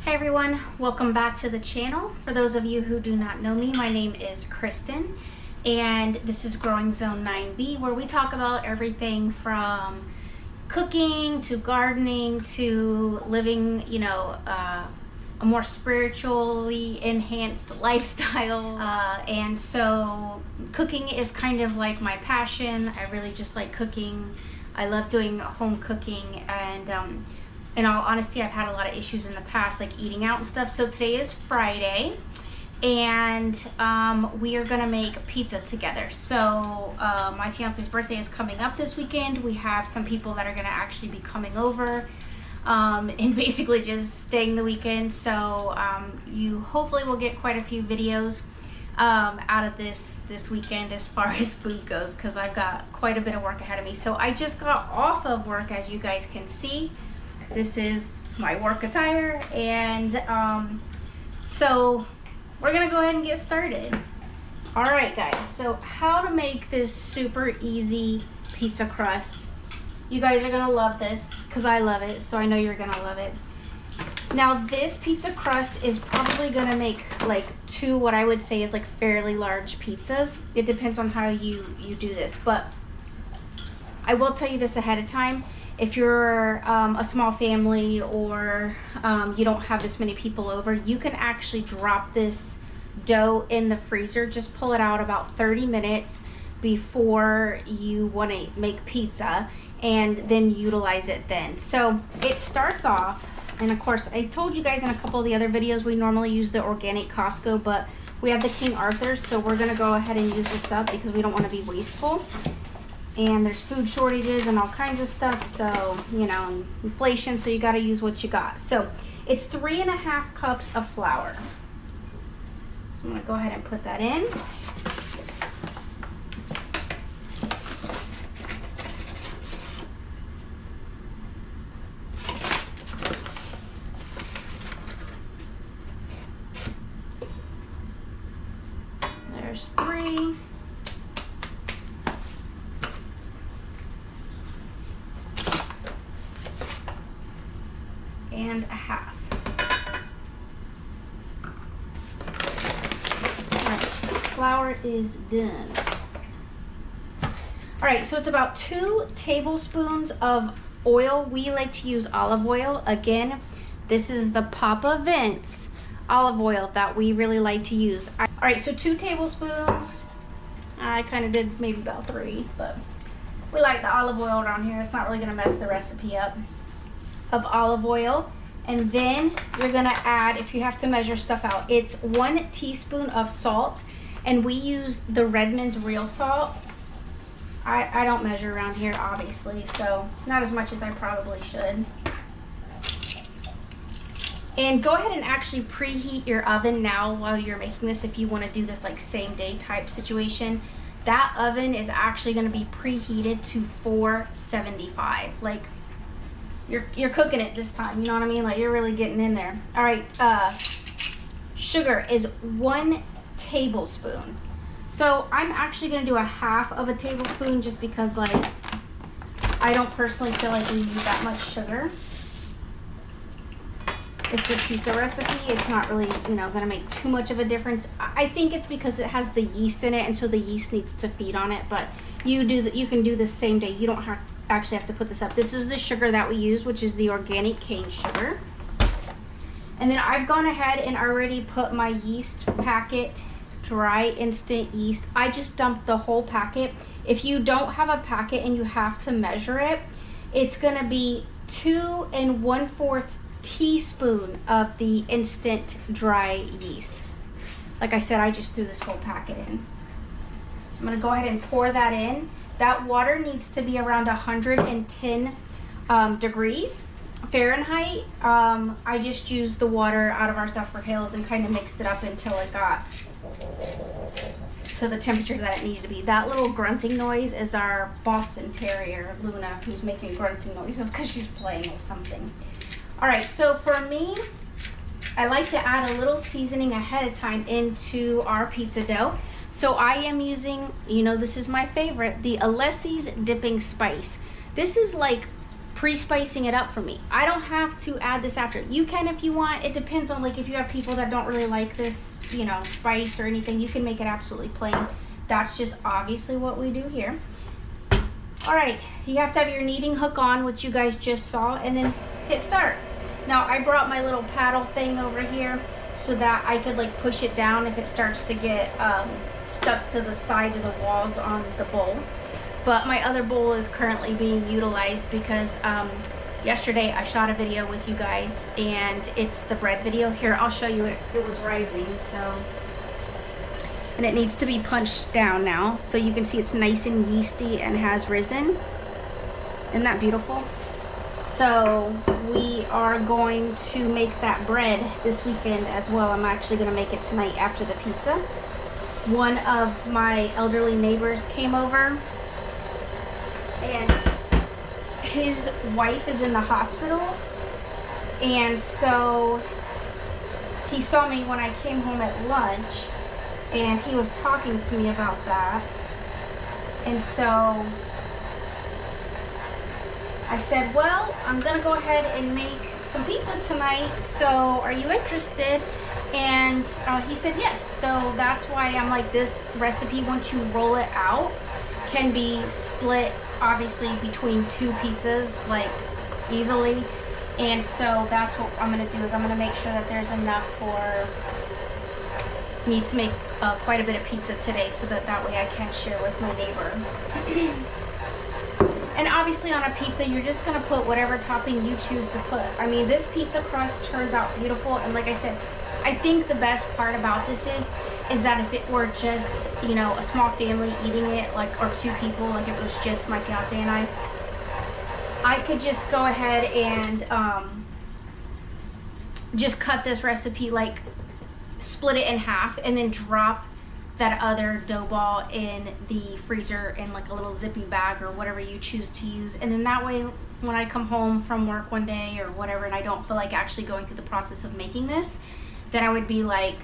Hi everyone, welcome back to the channel. For those of you who do not know me, my name is Kristen and this is Growing Zone 9B, where we talk about everything from cooking to gardening to living, a more spiritually enhanced lifestyle. And so cooking is kind of like my passion. I really just like cooking. I love doing home cooking, and in all honesty, I've had a lot of issues in the past, like eating out and stuff. So today is Friday, and we are gonna make pizza together. So my fiance's birthday is coming up this weekend. We have some people that are gonna actually be coming over and basically just staying the weekend. So you hopefully will get quite a few videos out of this weekend as far as food goes, because I've got quite a bit of work ahead of me. So I just got off of work, as you guys can see. This is my work attire, and so we're gonna go ahead and get started. All right guys, so how to make this super easy pizza crust. You guys are gonna love this because I love it, so I know you're gonna love it. Now this pizza crust is probably gonna make like two, what I would say is like fairly large pizzas. It depends on how you do this, but I will tell you this ahead of time. If you're a small family, or you don't have this many people over, you can actually drop this dough in the freezer. Just pull it out about 30 minutes before you want to make pizza, and then utilize it then. So it starts off, and of course I told you guys in a couple of the other videos we normally use the organic Costco, but we have the King Arthur's, so we're gonna go ahead and use this up because we don't want to be wasteful. And there's food shortages and all kinds of stuff, so inflation, so you got to use what you got. So it's 3.5 cups of flour. So I'm going to go ahead and put that in. There's 3. And 1/2. Alright, flour is done. Alright, so it's about 2 tablespoons of oil. We like to use olive oil. Again, this is the Papa Vince olive oil that we really like to use. Alright, so 2 tablespoons. I kind of did maybe about 3, but we like the olive oil around here. It's not really going to mess the recipe up. Of olive oil. And then you're gonna add, if you have to measure stuff out, it's 1 teaspoon of salt, and we use the Redmond's real salt. I don't measure around here, obviously, so not as much as I probably should. And go ahead and actually preheat your oven now while you're making this, if you want to do this like same day type situation. That oven is actually going to be preheated to 475. Like you're cooking it this time, you know what I mean? Like you're really getting in there. All right, sugar is 1 tablespoon. So I'm actually gonna do 1/2 of a tablespoon, just because like I don't personally feel like we need that much sugar. It's a pizza recipe. It's not really, gonna make too much of a difference. I think it's because it has the yeast in it, and so the yeast needs to feed on it. But you can do the same day. You don't actually have to put this up. This is the sugar that we use, which is the organic cane sugar. And then I've gone ahead and already put my yeast packet, dry instant yeast. I just dumped the whole packet. If you don't have a packet and you have to measure it, it's gonna be 2 1/4 teaspoon of the instant dry yeast. Like I said, I just threw this whole packet in. I'm gonna go ahead and pour that in. That water needs to be around 110 degrees Fahrenheit. I just used the water out of our Zephyr Hills and kind of mixed it up until it got to the temperature that it needed to be. That little grunting noise is our Boston Terrier, Luna, who's making grunting noises because she's playing with something. All right, so for me, I like to add a little seasoning ahead of time into our pizza dough. So I am using, this is my favorite, the Alessi's dipping spice. This is like pre-spicing it up for me. I don't have to add this after. You can if you want. It depends on, like, if you have people that don't really like this, you know, spice or anything, you can make it absolutely plain. That's just obviously what we do here. All right, you have to have your kneading hook on, which you guys just saw, and then hit start. Now I brought my little paddle thing over here so that I could like push it down if it starts to get stuck to the side of the walls on the bowl. But my other bowl is currently being utilized because yesterday I shot a video with you guys, and it's the bread video. Here, I'll show you it. It was rising, so, and it needs to be punched down now, so you can see it's nice and yeasty and has risen. Isn't that beautiful? So we are going to make that bread this weekend as well. I'm actually going to make it tonight after the pizza. One of my elderly neighbors came over, and his wife is in the hospital, and so he saw me when I came home at lunch, and he was talking to me about that. And so I said, well, I'm gonna go ahead and make some pizza tonight, so are you interested? And he said yes. So that's why I'm like, this recipe, once you roll it out, can be split obviously between two pizzas, like, easily. And so that's what I'm gonna do, is I'm gonna make sure that there's enough for me to make quite a bit of pizza today, so that way I can share with my neighbor. And obviously on a pizza, you're just gonna put whatever topping you choose to put. I mean, this pizza crust turns out beautiful, and like I said, I think the best part about this is that if it were just, you know, a small family eating it, like, or two people, like it was just my fiance and I could just go ahead and just cut this recipe, like split it in half, and then drop that other dough ball in the freezer in like a little zippy bag or whatever you choose to use. And then that way, when I come home from work one day or whatever, and I don't feel like actually going through the process of making this, then I would be like,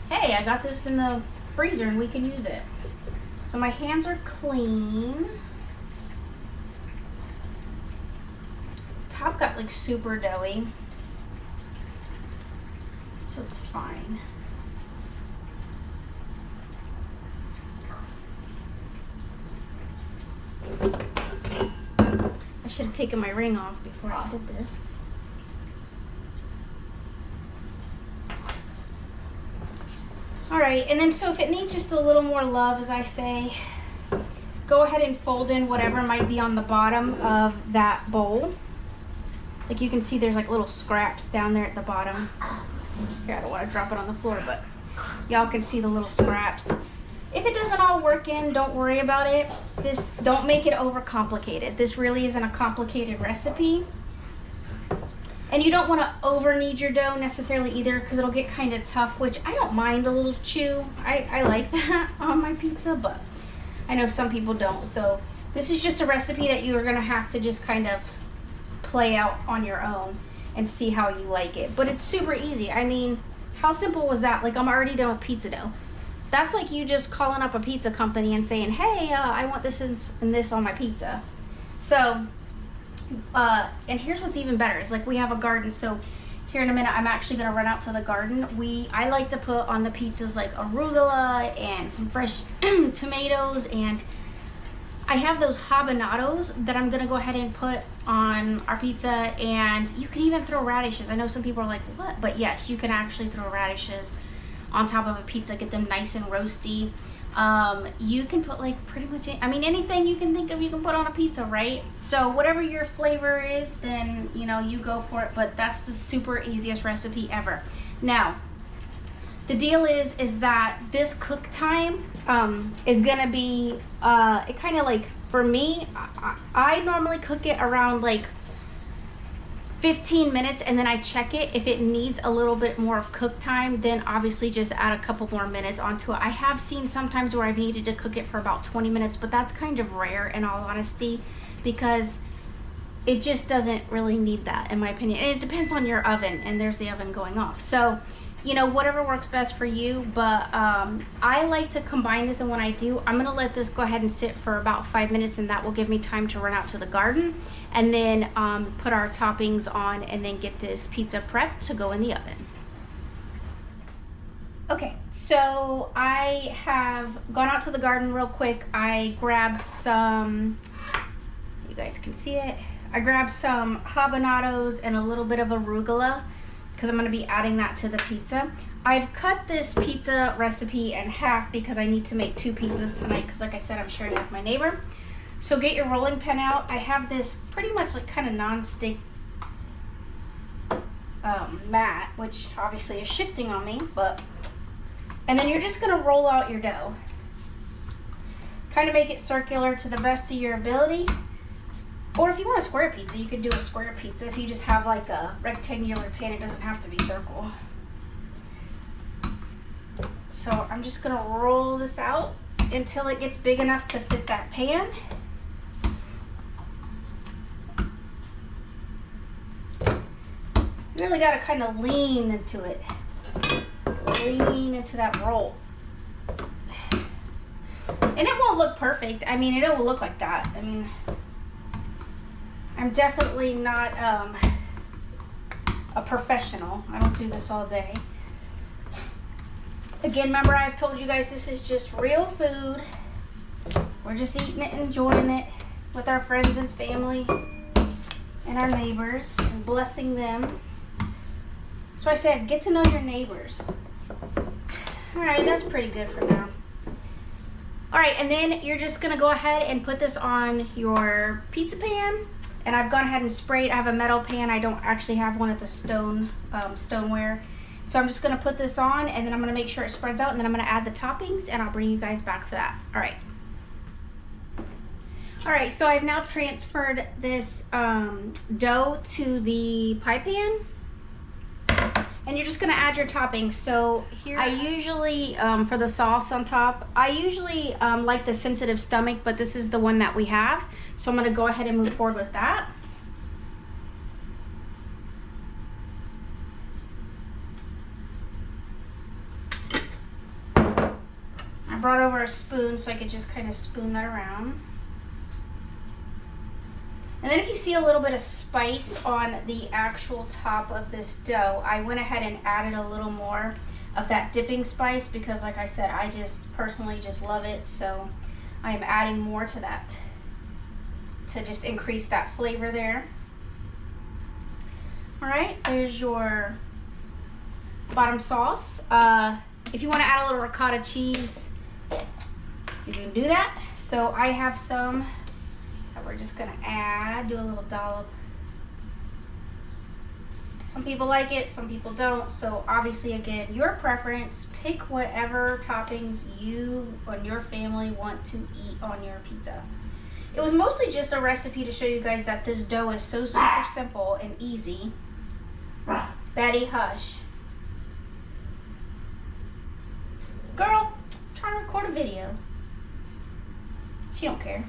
hey, I got this in the freezer and we can use it. So my hands are clean. Top got like super doughy, so it's fine. I should have taken my ring off before I did this. Alright, and then so if it needs just a little more love, as I say, go ahead and fold in whatever might be on the bottom of that bowl. Like you can see there's like little scraps down there at the bottom. Here, I don't want to drop it on the floor, but y'all can see the little scraps. If it doesn't all work in, don't worry about it. Don't make it overcomplicated. This really isn't a complicated recipe. And you don't want to over knead your dough necessarily either, because it'll get kind of tough, which I don't mind a little chew. I like that on my pizza, but I know some people don't. So this is just a recipe that you are going to have to just kind of play out on your own and see how you like it. But it's super easy. I mean, how simple was that? Like, I'm already done with pizza dough. That's like you just calling up a pizza company and saying, hey, I want this and this on my pizza. So, and here's what's even better, is like we have a garden, so here in a minute I'm actually going to run out to the garden. I like to put on the pizzas like arugula and some fresh tomatoes, and I have those habanados that I'm going to go ahead and put on our pizza, and you can even throw radishes. I know some people are like, what? But yes, you can actually throw radishes on top of a pizza, get them nice and roasty. You can put like pretty much, I mean, anything you can think of you can put on a pizza, right? So whatever your flavor is, then, you know, you go for it. But that's the super easiest recipe ever. Now, the deal is that this cook time is gonna be, it kind of like, for me, I normally cook it around like 15 minutes, and then I check it. If it needs a little bit more of cook time, then obviously just add a couple more minutes onto it. I have seen sometimes where I've needed to cook it for about 20 minutes, but that's kind of rare in all honesty, because it just doesn't really need that, in my opinion. And it depends on your oven, and there's the oven going off. So you know, whatever works best for you. But I like to combine this, and when I do, I'm gonna let this go ahead and sit for about 5 minutes, and that will give me time to run out to the garden and then put our toppings on and then get this pizza prepped to go in the oven. Okay, so I have gone out to the garden real quick. I grabbed some, you guys can see it, I grabbed some habaneros and a little bit of arugula because I'm going to be adding that to the pizza. I've cut this pizza recipe in half because I need to make 2 pizzas tonight because, like I said, I'm sharing with my neighbor. So get your rolling pin out. I have this pretty much like kind of non-stick mat, which obviously is shifting on me, but, and then you're just going to roll out your dough. Kind of make it circular to the best of your ability. Or if you want a square pizza, you could do a square pizza. If you just have like a rectangular pan, it doesn't have to be circle. So I'm just gonna roll this out until it gets big enough to fit that pan. You really gotta kind of lean into it. Lean into that roll. And it won't look perfect. I mean, it will look like that. I mean, I'm definitely not a professional. I don't do this all day. Again, remember I've told you guys this is just real food. We're just eating it and enjoying it with our friends and family and our neighbors and blessing them. So I said, get to know your neighbors. All right, that's pretty good for now. All right, and then you're just gonna go ahead and put this on your pizza pan. And I've gone ahead and sprayed. I have a metal pan. I don't actually have one of the stoneware. So I'm just gonna put this on, and then I'm gonna make sure it spreads out, and then I'm gonna add the toppings, and I'll bring you guys back for that. All right. All right, so I've now transferred this dough to the pie pan. And you're just gonna add your toppings. So here, I usually, for the sauce on top, I usually like the sensitive stomach, but this is the one that we have. So I'm gonna go ahead and move forward with that. I brought over a spoon so I could just kind of spoon that around. And then if you see a little bit of spice on the actual top of this dough, I went ahead and added a little more of that dipping spice because, like I said, I just personally just love it. So I am adding more to that to just increase that flavor there. All right, there's your bottom sauce. If you want to add a little ricotta cheese, you can do that. So I have some that we're just gonna add, do a little dollop. Some people like it, some people don't. So obviously, again, your preference, pick whatever toppings you and your family want to eat on your pizza. It was mostly just a recipe to show you guys that this dough is so super simple and easy. Betty, hush. Girl, I'm trying to record a video. She don't care.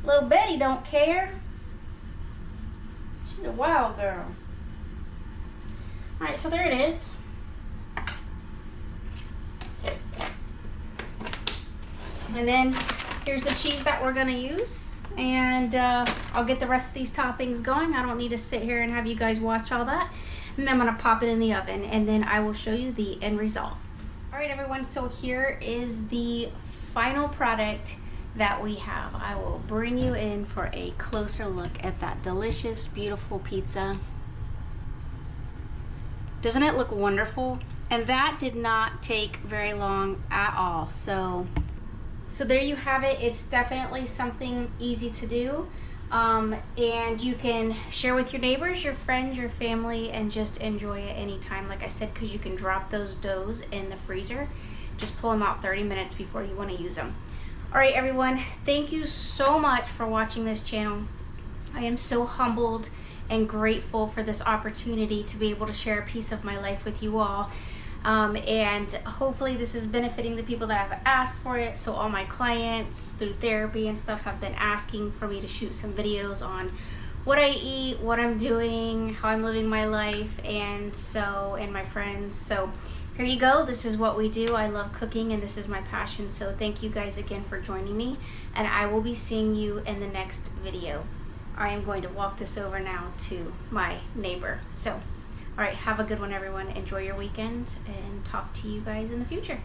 Little Betty don't care. She's a wild girl. All right, so there it is. And then here's the cheese that we're gonna use. And I'll get the rest of these toppings going. I don't need to sit here and have you guys watch all that. And then I'm gonna pop it in the oven, and then I will show you the end result. All right, everyone, so here is the final product that we have. I will bring you in for a closer look at that delicious, beautiful pizza. Doesn't it look wonderful? And that did not take very long at all. So there you have it. It's definitely something easy to do. And you can share with your neighbors, your friends, your family, and just enjoy it anytime. Like I said, because you can drop those doughs in the freezer. Just pull them out 30 minutes before you want to use them. All right, everyone, thank you so much for watching this channel. I am so humbled and grateful for this opportunity to be able to share a piece of my life with you all. And hopefully this is benefiting the people that have asked for it. So all my clients through therapy and stuff have been asking for me to shoot some videos on what I eat, what I'm doing, how I'm living my life, and my friends. So here you go. This is what we do. I love cooking and this is my passion. So thank you guys again for joining me, and I will be seeing you in the next video. I am going to walk this over now to my neighbor. So, all right, have a good one, everyone. Enjoy your weekend and talk to you guys in the future.